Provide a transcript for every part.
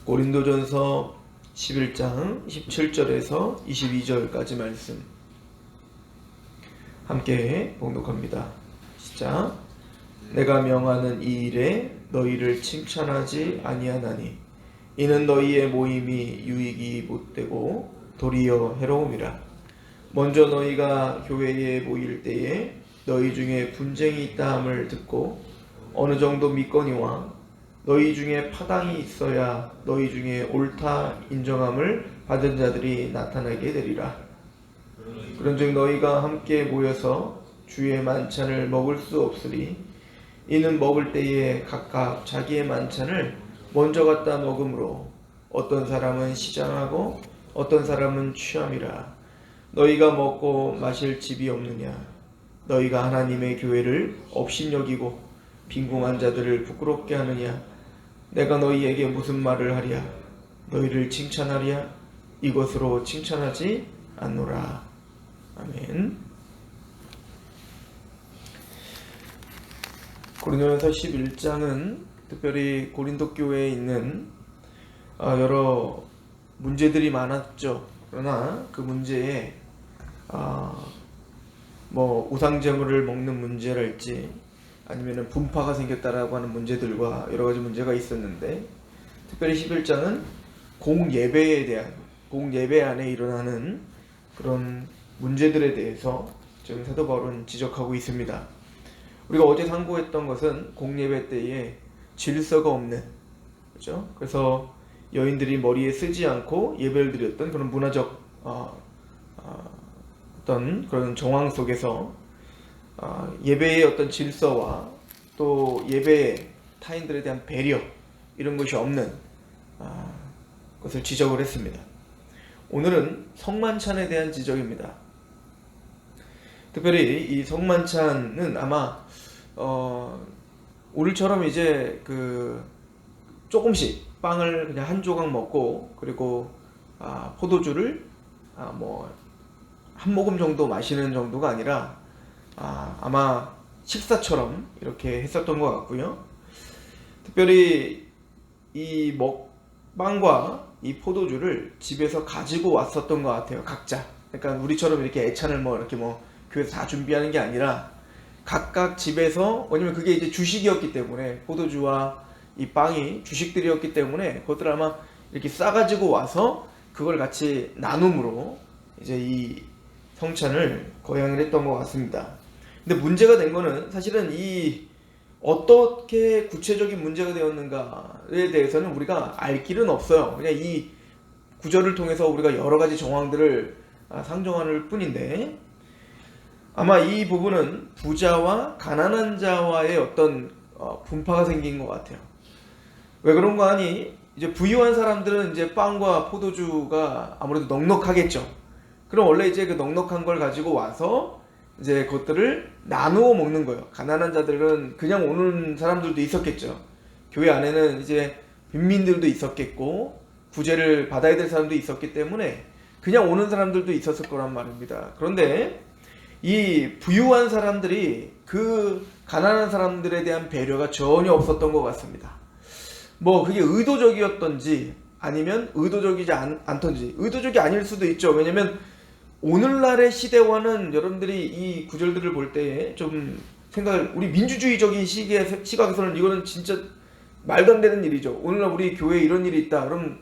고린도전서 11장 17절에서 22절까지 말씀 함께 봉독합니다. 시작. 내가 명하는 이 일에 너희를 칭찬하지 아니하나니 이는 너희의 모임이 유익이 못되고 도리어 해로움이라. 먼저 너희가 교회에 모일 때에 너희 중에 분쟁이 있다 함을 듣고 어느 정도 믿거니와 너희 중에 파당이 있어야 너희 중에 옳다 인정함을 받은 자들이 나타나게 되리라. 그런즉 너희가 함께 모여서 주의 만찬을 먹을 수 없으리. 이는 먹을 때에 각각 자기의 만찬을 먼저 갖다 먹으므로 어떤 사람은 시장하고 어떤 사람은 취함이라. 너희가 먹고 마실 집이 없느냐? 너희가 하나님의 교회를 업신여기고 빈궁한 자들을 부끄럽게 하느냐? 내가 너희에게 무슨 말을 하랴? 너희를 칭찬하랴? 이것으로 칭찬하지 않노라. 아멘. 고린도전서 11장은 특별히 고린도 교회에 있는 여러 문제들이 많았죠. 그러나 그 문제에 우상제물을 먹는 문제랄지 아니면 분파가 생겼다라고 하는 문제들과 여러 가지 문제가 있었는데, 특별히 11장은 공예배에 대한, 공예배 안에 일어나는 그런 문제들에 대해서 지금 사도 바울은 지적하고 있습니다. 우리가 어제 상고했던 것은 공예배 때에 질서가 없는, 그렇죠? 그래서 여인들이 머리에 쓰지 않고 예배를 드렸던 그런 문화적 어떤 그런 정황 속에서 예배의 어떤 질서와 또 예배의 타인들에 대한 배려, 이런 것이 없는 것을 지적을 했습니다. 오늘은 성만찬에 대한 지적입니다. 특별히 이 성만찬은 아마 오늘처럼 이제 조금씩 빵을 그냥 한 조각 먹고 그리고 포도주를 한 모금 정도 마시는 정도가 아니라 아마 식사처럼 이렇게 했었던 것 같고요. 특별히 이 빵과 이 포도주를 집에서 가지고 왔었던 것 같아요. 각자. 그러니까 우리처럼 이렇게 애찬을 이렇게 교회에서 다 준비하는 게 아니라 각각 집에서, 왜냐면 그게 이제 주식이었기 때문에, 포도주와 이 빵이 주식들이었기 때문에 그것들을 아마 이렇게 싸가지고 와서 그걸 같이 나눔으로 이제 이 성찬을 거행을 했던 것 같습니다. 근데 문제가 된 거는 사실은 이 어떻게 구체적인 문제가 되었는가에 대해서는 우리가 알 길은 없어요. 그냥 이 구절을 통해서 우리가 여러 가지 정황들을 상정할 뿐인데, 아마 이 부분은 부자와 가난한 자와의 어떤 분파가 생긴 것 같아요. 왜 그런가 하니, 이제 부유한 사람들은 이제 빵과 포도주가 아무래도 넉넉하겠죠. 그럼 원래 이제 그 넉넉한 걸 가지고 와서 이제 그것들을 나누어 먹는 거예요. 가난한 자들은 그냥 오는 사람들도 있었겠죠. 교회 안에는 이제 빈민들도 있었겠고 구제를 받아야 될 사람도 있었기 때문에 그냥 오는 사람들도 있었을 거란 말입니다. 그런데 이 부유한 사람들이 그 가난한 사람들에 대한 배려가 전혀 없었던 것 같습니다. 그게 의도적이었던지 아니면 의도적이지 않던지, 의도적이 아닐 수도 있죠. 왜냐면 오늘날의 시대와는 여러분들이 이 구절들을 볼 때에 좀 우리 민주주의적인 시각에서는 이거는 진짜 말도 안 되는 일이죠. 오늘날 우리 교회에 이런 일이 있다, 그럼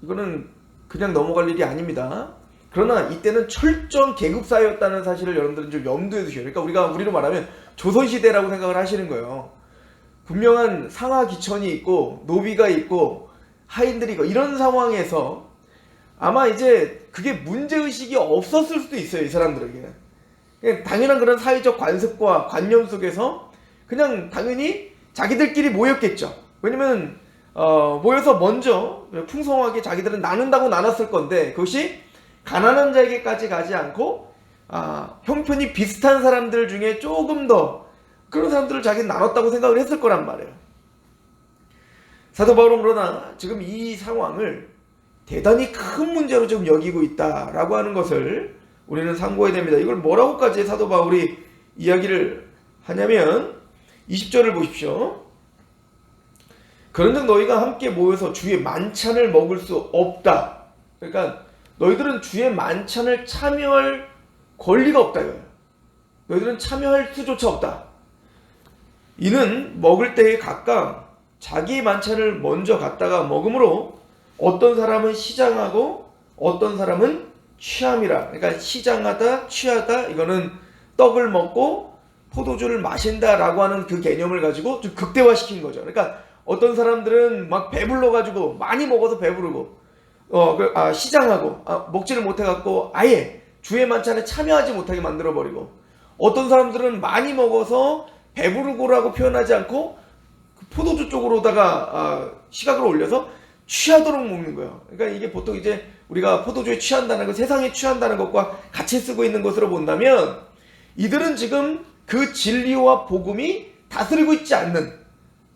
이거는 그냥 넘어갈 일이 아닙니다. 그러나 이때는 철저한 계급사회였다는 사실을 여러분들은 좀 염두에 두셔야 돼요. 그러니까 우리로 말하면 조선시대라고 생각을 하시는 거예요. 분명한 상하 기천이 있고 노비가 있고 하인들이 있고 이런 상황에서 아마 이제 그게 문제의식이 없었을 수도 있어요. 이 사람들에게는 그냥 당연한 그런 사회적 관습과 관념 속에서 그냥 당연히 자기들끼리 모였겠죠. 왜냐면 모여서 먼저 풍성하게 자기들은 나눈다고 나눴을 건데, 그것이 가난한 자에게까지 가지 않고 형편이 비슷한 사람들 중에 조금 더 그런 사람들을 자기는 나눴다고 생각을 했을 거란 말이에요. 사도 바울은 그러나 지금 이 상황을 대단히 큰 문제로 지금 여기고 있다라고 하는 것을 우리는 상고해야 됩니다. 이걸 뭐라고까지 사도 바울이 이야기를 하냐면 20절을 보십시오. 그런즉 너희가 함께 모여서 주의 만찬을 먹을 수 없다. 그러니까 너희들은 주의 만찬을 참여할 권리가 없다 이거예요. 너희들은 참여할 수조차 없다. 이는 먹을 때에 각각 자기 만찬을 먼저 갖다가 먹으므로 어떤 사람은 시장하고 어떤 사람은 취함이라. 그러니까 시장하다 취하다 이거는 떡을 먹고 포도주를 마신다라고 하는 그 개념을 가지고 좀 극대화시킨 거죠. 그러니까 어떤 사람들은 막 배불러 가지고 많이 먹어서 배부르고 시장하고 먹지를 못해 갖고 아예 주의 만찬에 참여하지 못하게 만들어 버리고, 어떤 사람들은 많이 먹어서 배부르고라고 표현하지 않고 포도주 쪽으로다가 시각을 올려서 취하도록 먹는 거예요. 그러니까 이게 보통 이제 우리가 포도주에 취한다는 것, 세상에 취한다는 것과 같이 쓰고 있는 것으로 본다면 이들은 지금 그 진리와 복음이 다스리고 있지 않는,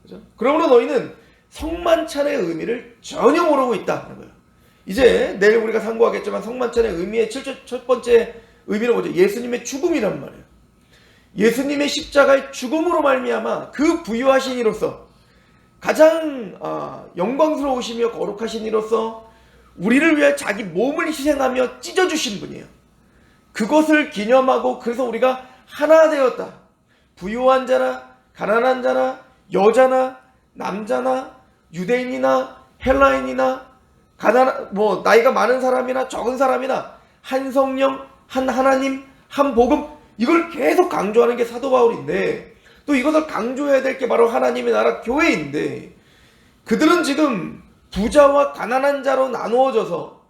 그죠? 그러므로 너희는 성만찬의 의미를 전혀 모르고 있다는 거예요. 이제 내일 우리가 상고하겠지만 성만찬의 의미의 첫 번째 의미는 뭐죠? 예수님의 죽음이란 말이에요. 예수님의 십자가의 죽음으로 말미암아 그 부유하신 이로서 가장 영광스러우시며 거룩하신 이로서 우리를 위해 자기 몸을 희생하며 찢어주신 분이에요. 그것을 기념하고 그래서 우리가 하나 되었다. 부유한 자나 가난한 자나 여자나 남자나 유대인이나 헬라인이나 나이가 많은 사람이나 적은 사람이나 한 성령, 한 하나님, 한 복음, 이걸 계속 강조하는 게 사도 바울인데, 또 이것을 강조해야 될 게 바로 하나님의 나라 교회인데, 그들은 지금 부자와 가난한 자로 나누어져서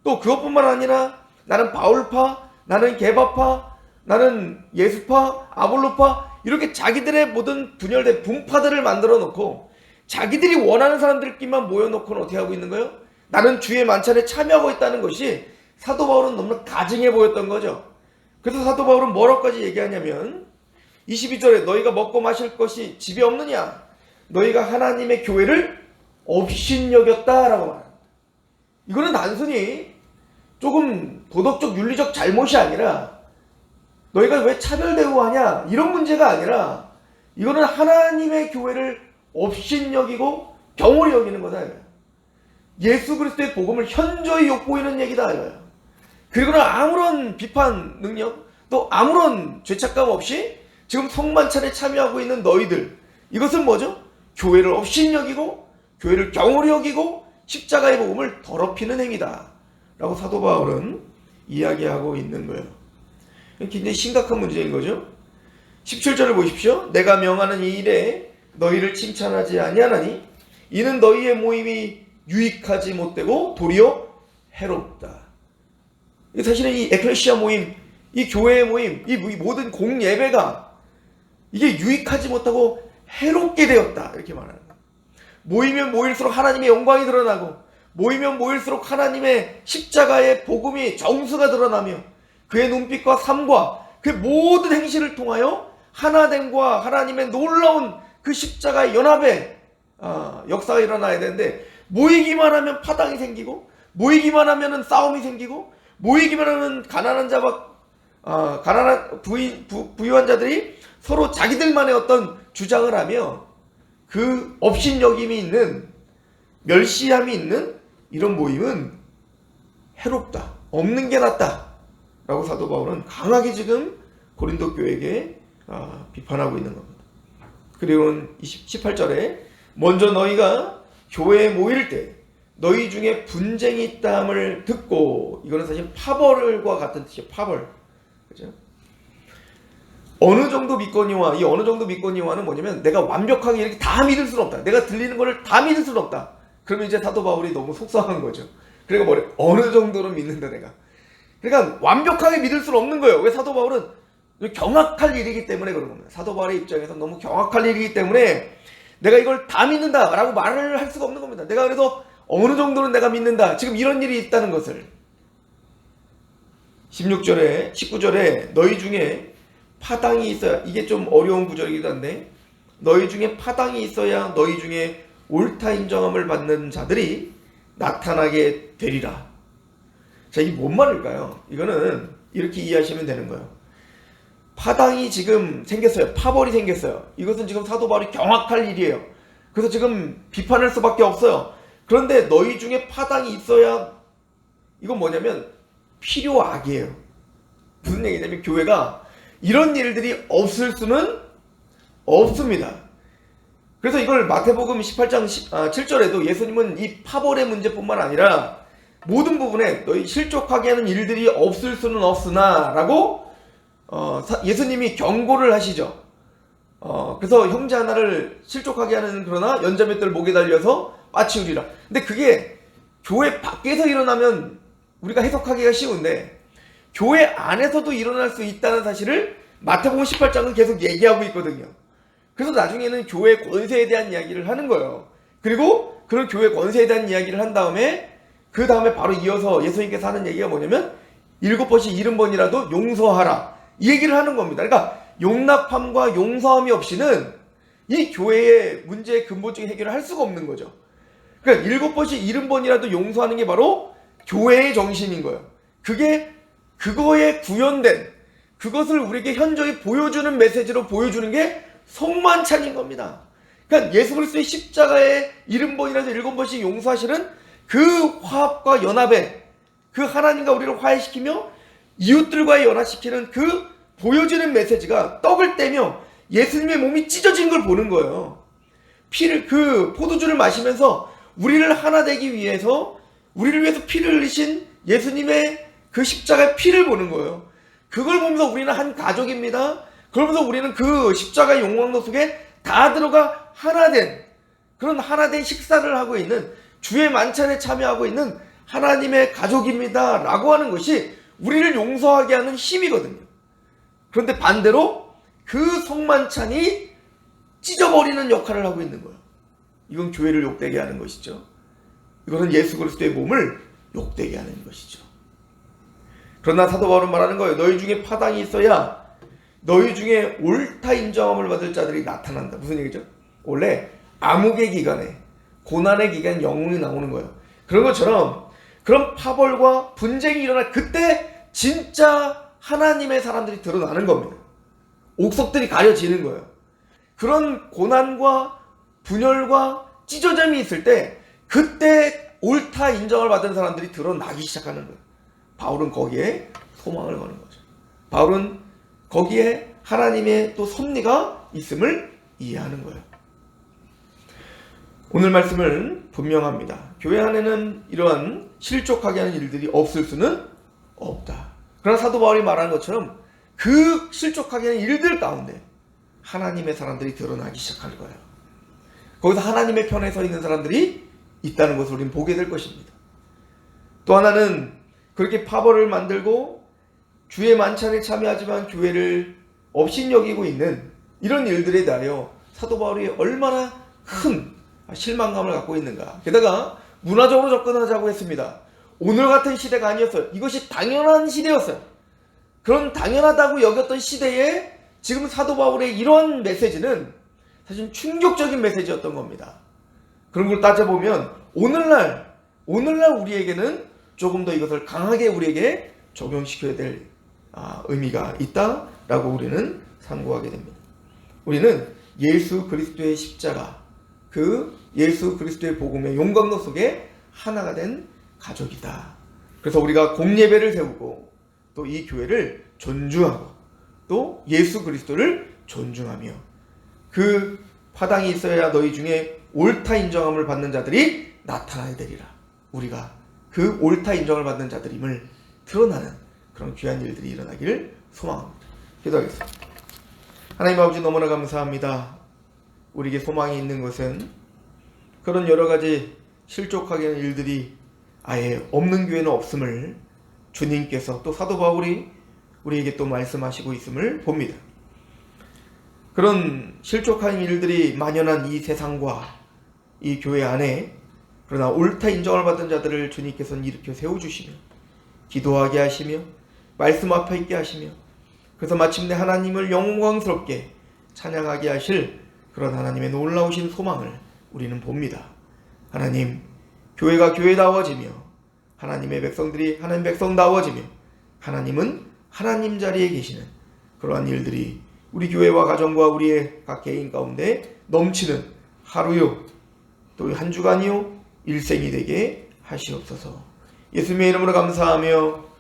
또 그것뿐만 아니라 나는 바울파, 나는 게바파, 나는 예수파, 아볼로파, 이렇게 자기들의 모든 분열된 분파들을 만들어 놓고 자기들이 원하는 사람들끼리만 모여놓고는 어떻게 하고 있는 거예요? 나는 주의 만찬에 참여하고 있다는 것이 사도 바울은 너무나 가증해 보였던 거죠. 그래서 사도 바울은 뭐라고까지 얘기하냐면 22절에 너희가 먹고 마실 것이 집에 없느냐? 너희가 하나님의 교회를 업신여겼다라고 말합니다. 이거는 단순히 조금 도덕적 윤리적 잘못이 아니라 너희가 왜 차별 대우하냐 이런 문제가 아니라 이거는 하나님의 교회를 업신여기고 경홀히 여기는 거다. 예수 그리스도의 복음을 현저히 욕보이는 얘기다. 그리고는 아무런 비판 능력 또 아무런 죄책감 없이 지금 성만찬에 참여하고 있는 너희들, 이것은 뭐죠? 교회를 업신여기고 교회를 경홀히 여기고 십자가의 복음을 더럽히는 행위다 라고 사도 바울은 이야기하고 있는 거예요. 굉장히 심각한 문제인 거죠. 17절을 보십시오. 내가 명하는 이 일에 너희를 칭찬하지 아니하나니 이는 너희의 모임이 유익하지 못되고 도리어 해롭다. 사실은 이 에클레시아 모임, 이 교회의 모임, 이 모든 공예배가 이게 유익하지 못하고 해롭게 되었다 이렇게 말하는 거예요. 모이면 모일수록 하나님의 영광이 드러나고 모이면 모일수록 하나님의 십자가의 복음이 정수가 드러나며 그의 눈빛과 삶과 그의 모든 행실을 통하여 하나됨과 하나님의 놀라운 그 십자가의 연합의 역사가 일어나야 되는데, 모이기만 하면 파당이 생기고 모이기만 하면 싸움이 생기고 모이기만 하면 가난한 자와 가난한 부유한 자들이 서로 자기들만의 어떤 주장을 하며 그 업신여김이 있는 멸시함이 있는 이런 모임은 해롭다, 없는 게 낫다 라고 사도 바울은 강하게 지금 고린도 교회에게 비판하고 있는 겁니다. 그리고 18절에 먼저 너희가 교회에 모일 때 너희 중에 분쟁이 있다함을 듣고, 이거는 사실 파벌과 같은 뜻이에요. 파벌, 그죠? 어느 정도 믿거니와, 이 어느 정도 믿거니와는 뭐냐면 내가 완벽하게 이렇게 다 믿을 수는 없다. 내가 들리는 거를 다 믿을 수는 없다. 그러면 이제 사도 바울이 너무 속상한 거죠. 그러니까 뭐래? 어느 정도로 믿는다 내가. 그러니까 완벽하게 믿을 수는 없는 거예요. 왜? 사도 바울은 경악할 일이기 때문에 그런 겁니다. 사도 바울의 입장에서 너무 경악할 일이기 때문에 내가 이걸 다 믿는다 라고 말을 할 수가 없는 겁니다. 내가 그래서 어느 정도는 내가 믿는다, 지금 이런 일이 있다는 것을. 19절에 너희 중에 파당이 있어야, 이게 좀 어려운 구절이기도 한데, 너희 중에 파당이 있어야 너희 중에 옳다 인정함을 받는 자들이 나타나게 되리라. 자, 이게 뭔 말일까요? 이거는 이렇게 이해하시면 되는 거예요. 파당이 지금 생겼어요. 파벌이 생겼어요. 이것은 지금 사도 바울이 경악할 일이에요. 그래서 지금 비판할 수밖에 없어요. 그런데 너희 중에 파당이 있어야, 이건 뭐냐면 필요악이에요. 무슨 얘기냐면 교회가 이런 일들이 없을 수는 없습니다. 그래서 이걸 마태복음 18장 7절에도 예수님은 이 파벌의 문제뿐만 아니라 모든 부분에 너희 실족하게 하는 일들이 없을 수는 없으나 라고 예수님이 경고를 하시죠. 그래서 형제 하나를 실족하게 하는 그러나 연자맷돌 목에 달려서 빠치우리라. 근데 그게 교회 밖에서 일어나면 우리가 해석하기가 쉬운데 교회 안에서도 일어날 수 있다는 사실을 마태복음 18장은 계속 얘기하고 있거든요. 그래서 나중에는 교회 권세에 대한 이야기를 하는 거예요. 그리고 그런 교회 권세에 대한 이야기를 한 다음에 그 다음에 바로 이어서 예수님께서 하는 얘기가 뭐냐면 7번씩 70번이라도 용서하라, 이 얘기를 하는 겁니다. 그러니까 용납함과 용서함이 없이는 이 교회의 문제의 근본적인 해결을 할 수가 없는 거죠. 그러니까 7번씩 70번이라도 용서하는 게 바로 교회의 정신인 거예요. 그게 그거에 구현된, 그것을 우리에게 현저히 보여주는 메시지로 보여주는 게 성만찬인 겁니다. 그러니까 예수 그리스도의 십자가에 70번이라도 7번씩 용서하시는 그 화합과 연합에, 그 하나님과 우리를 화해시키며 이웃들과 연합시키는 그 보여지는 메시지가 떡을 떼며 예수님의 몸이 찢어진 걸 보는 거예요. 그 포도주를 마시면서 우리를 하나 되기 위해서, 우리를 위해서 피를 흘리신 예수님의 그 십자가의 피를 보는 거예요. 그걸 보면서 우리는 한 가족입니다. 그러면서 우리는 그 십자가의 용광로 속에 다 들어가 하나된, 그런 하나된 식사를 하고 있는, 주의 만찬에 참여하고 있는 하나님의 가족입니다 라고 하는 것이 우리를 용서하게 하는 힘이거든요. 그런데 반대로 그 성만찬이 찢어버리는 역할을 하고 있는 거예요. 이건 교회를 욕되게 하는 것이죠. 이것은 예수 그리스도의 몸을 욕되게 하는 것이죠. 그러나 사도 바울은 말하는 거예요. 너희 중에 파당이 있어야 너희 중에 옳다 인정함을 받을 자들이 나타난다. 무슨 얘기죠? 원래 암흑의 기간에, 고난의 기간에 영웅이 나오는 거예요. 그런 것처럼 그런 파벌과 분쟁이 일어날 그때 진짜 하나님의 사람들이 드러나는 겁니다. 옥석들이 가려지는 거예요. 그런 고난과 분열과 찢어짐이 있을 때 그때 옳다 인정을 받은 사람들이 드러나기 시작하는 거예요. 바울은 거기에 소망을 거는 거죠. 바울은 거기에 하나님의 또 섭리가 있음을 이해하는 거예요. 오늘 말씀은 분명합니다. 교회 안에는 이러한 실족하게 하는 일들이 없을 수는 없다. 그러나 사도 바울이 말하는 것처럼 그 실족하게 하는 일들 가운데 하나님의 사람들이 드러나기 시작할 거예요. 거기서 하나님의 편에 서 있는 사람들이 있다는 것을 우리는 보게 될 것입니다. 또 하나는 그렇게 파벌을 만들고 주의 만찬에 참여하지만 교회를 업신여기고 있는 이런 일들에 대하여 사도 바울이 얼마나 큰 실망감을 갖고 있는가. 게다가 문화적으로 접근하자고 했습니다. 오늘 같은 시대가 아니었어요. 이것이 당연한 시대였어요. 그런 당연하다고 여겼던 시대에 지금 사도 바울의 이런 메시지는 사실 충격적인 메시지였던 겁니다. 그런 걸 따져보면 오늘날 우리에게는 조금 더 이것을 강하게 우리에게 적용시켜야 될 의미가 있다라고 우리는 상고하게 됩니다. 우리는 예수 그리스도의 십자가, 그 예수 그리스도의 복음의 용광로 속에 하나가 된 가족이다. 그래서 우리가 공예배를 세우고 또 이 교회를 존중하고 또 예수 그리스도를 존중하며 그 파당이 있어야 너희 중에 옳다 인정함을 받는 자들이 나타나야 되리라. 우리가 그 옳다 인정을 받는 자들임을 드러나는 그런 귀한 일들이 일어나기를 소망합니다. 기도하겠습니다. 하나님 아버지, 너무나 감사합니다. 우리에게 소망이 있는 것은 그런 여러 가지 실족하게 하는 일들이 아예 없는 교회는 없음을 주님께서 또 사도 바울이 우리에게 또 말씀하시고 있음을 봅니다. 그런 실족한 일들이 만연한 이 세상과 이 교회 안에 그러나 옳다 인정을 받은 자들을 주님께서는 일으켜 세워주시며 기도하게 하시며 말씀 앞에 있게 하시며 그래서 마침내 하나님을 영광스럽게 찬양하게 하실 그런 하나님의 놀라우신 소망을 우리는 봅니다. 하나님, 교회가 교회다워지며 하나님의 백성들이 하나님 백성다워지며 하나님은 하나님 자리에 계시는 그러한 일들이 우리 교회와 가정과 우리의 각 개인 가운데 넘치는 하루요 또 한 주간이요 일생이 되게 하시옵소서. 예수님의 이름으로 감사하며